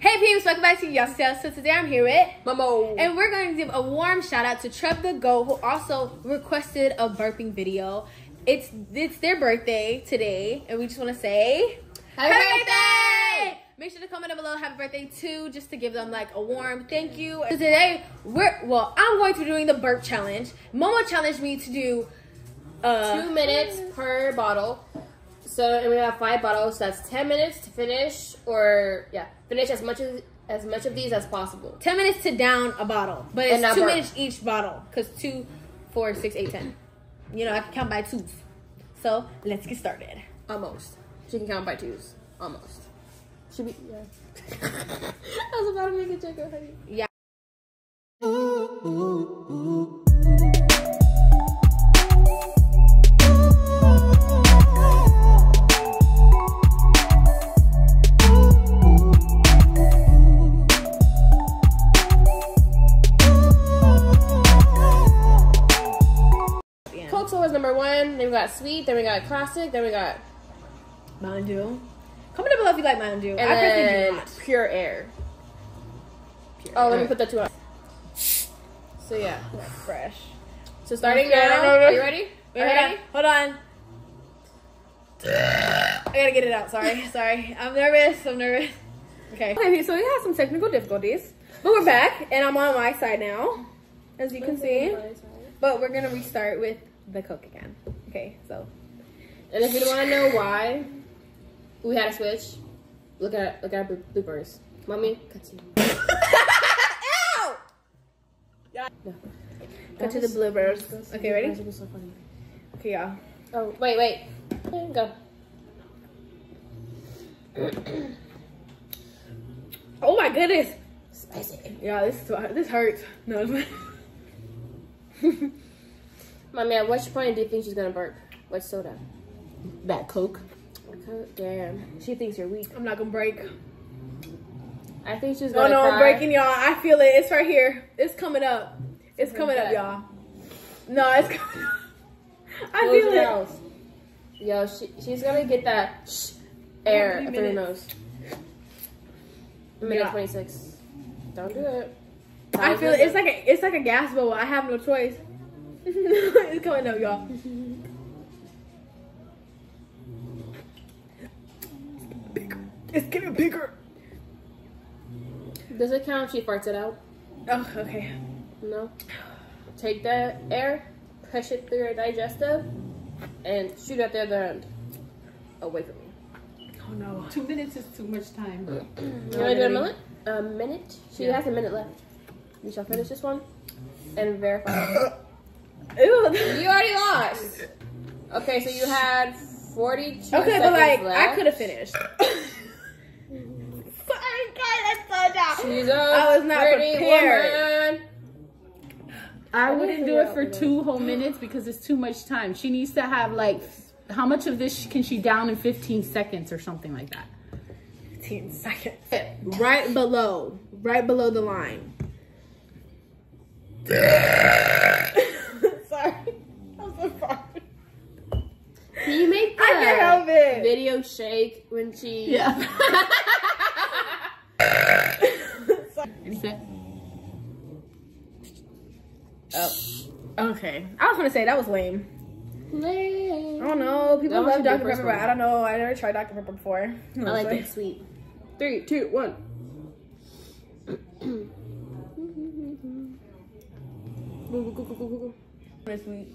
Hey peeps, welcome back to Yassy.Tailz. So today I'm here with Momo. And we're going to give a warm shout out to Trev the Goat, who also requested a burping video. It's their birthday today, and we just want to say happy birthday! Make sure to comment down below happy birthday too, just to give them like a warm thank you. So today I'm going to be doing the burp challenge. Momo challenged me to do 2 minutes per bottle. So, and we have 5 bottles, so that's 10 minutes to finish, or finish as much of these as possible. 10 minutes to down a bottle, but it's 2 minutes each bottle, because 2, 4, 6, 8, 10. You know, I can count by twos. So let's get started. Almost. She can count by twos. Almost. Should be, yeah. I was about to make a joke already. Yeah. Coke Soda is number 1. Then we got sweet. Then we got classic. Then we got Mountain Dew. Comment down below if you like Mountain Dew. And I then personally do not. Pure Air. Let me put that 2 on. So yeah, Fresh. So starting now. Are you ready? Hold on. I gotta get it out. Sorry. I'm nervous. Okay, so we had some technical difficulties, but we're back, and I'm on my side now, as you can see. But we're gonna restart with the Coke again. Okay, so. And if you want to know why we had to switch, look at our bloopers. Mommy, cut to. Ew! Yeah. No. Cut to the bloopers. Okay, ready? So funny. Okay, y'all. Oh, wait. Go. Oh my goodness. Spicy. Yeah, this hurts. No. Mommy, at what point do you think she's gonna burp? What soda? That Coke. Damn. She thinks you're weak. I'm not gonna break. I think she's gonna no, cry. I'm breaking, y'all. I feel it. It's right here. It's coming up. It's coming up, y'all. No, it's coming up. I feel it. Nose. Yo, she's gonna get that air through her nose. Minute 26. Don't do it. I feel it. It's like a gas bubble. I have no choice. It's coming up, y'all. It's getting bigger. Does it count if she farts it out? Oh, okay. No. Take that air, push it through your digestive, and shoot at the other end. Away from me. Oh no. 2 minutes is too much time. You want to do a minute? A minute? She has a minute left. We shall finish this one and verify. Ew. You already lost. Okay, so you had 42 seconds but like, left. I could have finished. Sorry, guys, I'm so down. She's a I was not prepared. Woman. I wouldn't do it for 2 whole minutes because it's too much time. She needs to have like, how much of this can she down in 15 seconds or something like that? 15 seconds. Right below the line. Sorry. I'm so sorry. Can you make I can't help it. video shake when she... Yeah. Oh. Okay. I was gonna say that was lame. Lame. I don't know. People That love was Dr. the first Pepper, but one. I don't know. I never tried Dr. Pepper before. I like it sweet. 3, 2, 1. It's sweet.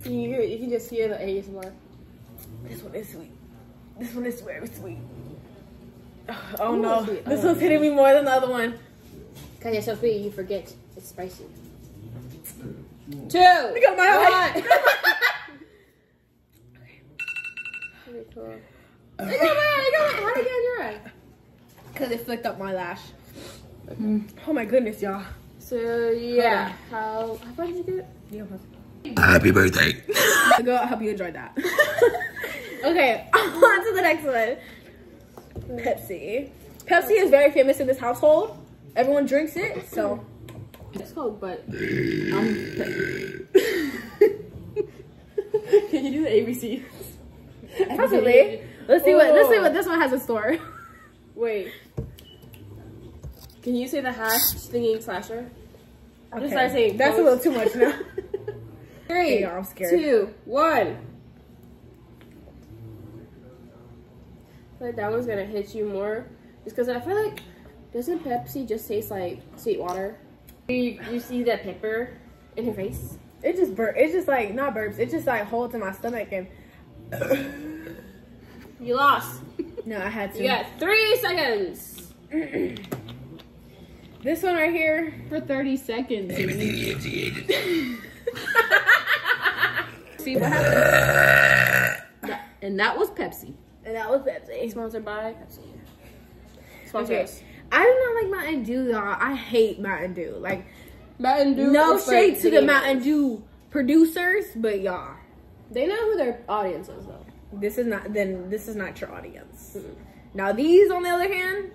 You can just hear the ASMR. This one is sweet. This one is very sweet. Oh Ooh, no. sweet. This one's hitting me more than the other one. Because you're so sweet, you forget it's spicy. 2. Look at my eye. Okay. Cool. How did it get in your eye? Because it flicked up my lash. Oh my goodness, y'all. So yeah, how far did you get? Happy birthday. Go, I hope you enjoyed that. Okay, on to the next one. Pepsi. Pepsi is very famous in this household. Everyone drinks it, so. It's cold, but Can you do the ABC? Possibly. Let's see what this one has in store. Wait. Can you say the hash stinging slasher? Okay. Just start saying that's a little too much now. 3, I'm scared. 2, 1. I feel like that one's gonna hit you more. Just because I feel like, doesn't Pepsi just taste like sweet water? You see that pepper in her face? It just it's just like, not burps. It just like holds in my stomach and. You lost. No, I had to. You got 3 seconds. This one right here. For 30 seconds. See what happened? And that was Pepsi. And that was Pepsi. Sponsored by Pepsi. Sponsor Okay. us. I do not like Mountain Dew, y'all. I hate Mountain Dew. Like, Mountain Dew. no is shade like to the gamers. Mountain Dew producers, but y'all, They know who their audience is, though. this is not your audience. Now these, on the other hand,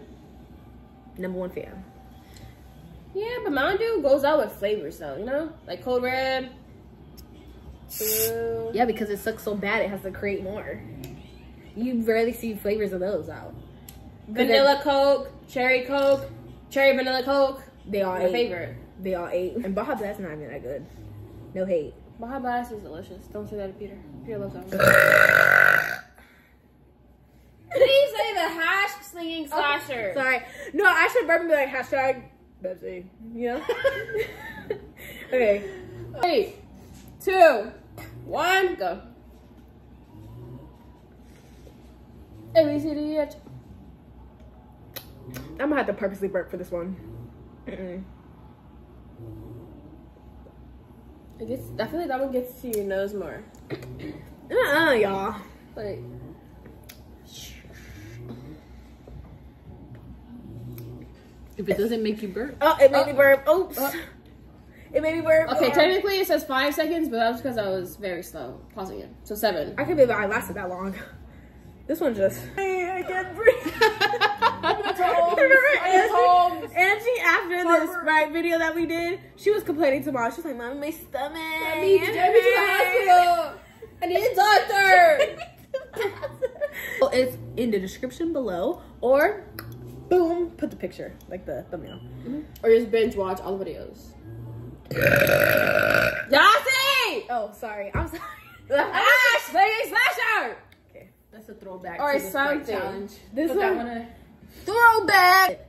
#1 fan. Yeah, but Mountain Dew goes out with flavors, though. You know, like Cold Red. Blue. Yeah, because it sucks so bad, it has to create more. You rarely see flavors of those out. Vanilla Coke, Cherry Vanilla Coke. They all My ate. favorite. They all ate. And Baja Blast not even that good. No hate. Baja Blast is delicious. Don't say that to Peter. Peter loves that one. Please say the hash slinging slasher. Sorry. No, I should burp and be like, hashtag Pepsi. You know? Okay. 3, 2, 1, go. ABCDH. I'm gonna have to purposely burp for this one. I feel like that one gets to your nose more. Y'all. Like, If it doesn't make you burp. Oh, it made me burp. Oops. It made me burp. okay, technically it says 5 seconds, but that was because I was very slow pausing it. So 7. I can't believe I lasted that long. This one just. I can't breathe. Angie, after this video that we did, she was complaining to Mom. She was like, "Mom, my stomach. I need to get me to the hospital. I need a doctor." Well, it's in the description below, or boom, put the picture, like the thumbnail. Or just binge watch all the videos. Yassy! Oh, sorry. I'm sorry. The hash slinging slasher! Okay. That's a throwback Or to the Sprite something. challenge. This Put one, that one throwback.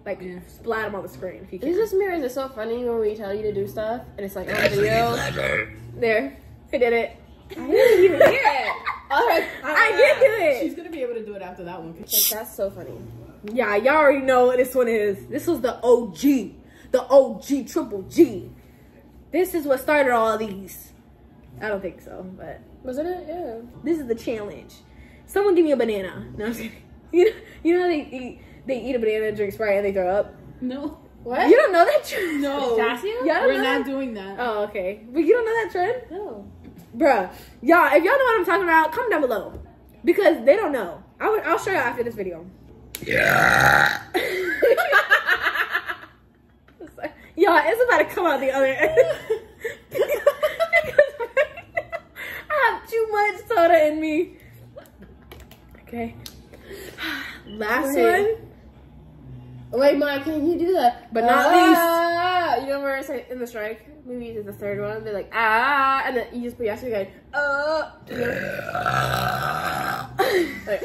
Like, Yeah. splat them on the screen if you can. Is this mirror is so funny when we tell you to do stuff and it's like on video? There. I did it. I didn't even hear it. I did do it. She's gonna be able to do it after that one. Like, that's so funny. Yeah, y'all already know what this one is. This was the OG. The OG Triple G. This is what started all these. I don't think so, but Wasn't it? Yeah. this is the challenge. Someone give me a banana. No, I'm just kidding. You know how they eat a banana, drink Sprite, and they throw up? No. What? You don't know that trend? No. Potassium? Yeah, We're not doing that. Oh, okay. But you don't know that trend? No. Bruh. Y'all, if y'all know what I'm talking about, comment down below. Because they don't know. I'll show y'all after this video. Yeah. Y'all, it's about to come out the other end. I have too much soda in me. Okay. Last one. Wait, Mom, can you do that? But not least. You know where it's like in the strike? Maybe it's the third one. They're like, and then you just put Yassy going, you know? Like,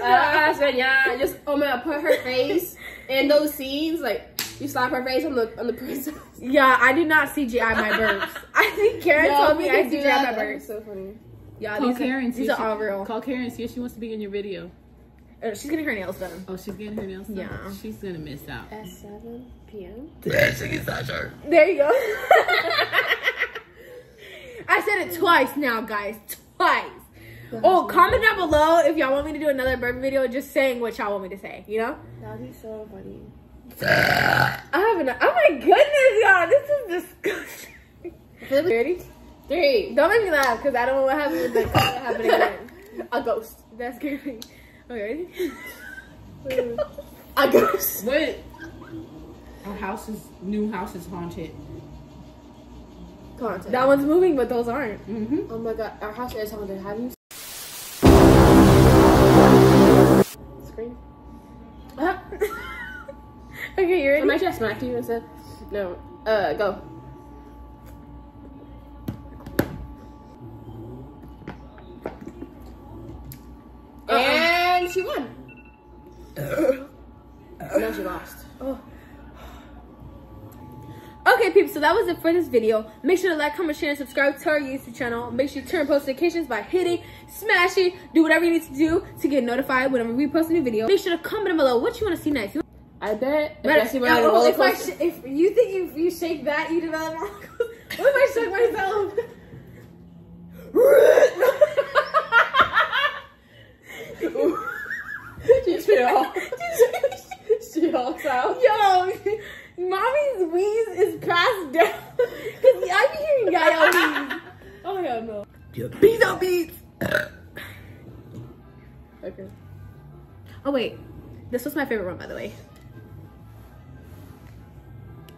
yeah. Just, oh my God, put her face in those scenes. Like, you slap her face on the princess. Yeah, I did not CGI my burps. I think Karen told me I CGI my burps. That's so funny. Yeah, Call Karen. these are all real. Call Karen and see if she wants to be in your video. She's getting her nails done. Oh, she's getting her nails done? Yeah. She's gonna miss out. At 7 p.m. There you go. I said it twice now, guys. Twice. Oh, comment down below if y'all want me to do another burp video, just saying what y'all want me to say, you know? That'd be so funny. Oh my goodness, y'all. This is disgusting. Ready? 3. Don't make me laugh, because I don't know what happened with the happening again. A ghost. That's scary. Okay, ready? A ghost. Wait. Our new house is haunted. Content. That one's moving, but those aren't. Mm-hmm. Oh my God, our house is haunted. Have you Okay, you ready? I'm actually smacked you instead. No. Go. And she won. No, she lost. Oh. Okay, peeps, so that was it for this video. Make sure to like, comment, share, and subscribe to our YouTube channel. Make sure you turn post notifications by hitting, smashing, do whatever you need to do to get notified whenever we post a new video. Make sure to comment below what you want to see next. I bet If you think if you shake that, you develop more. What if I shake myself? She hulks out. Yo, mommy's wheeze is passed down. Cause I be hearing Yayo wheeze. Oh hell no. Beats out beats. Okay. Oh wait, this was my favorite one, by the way.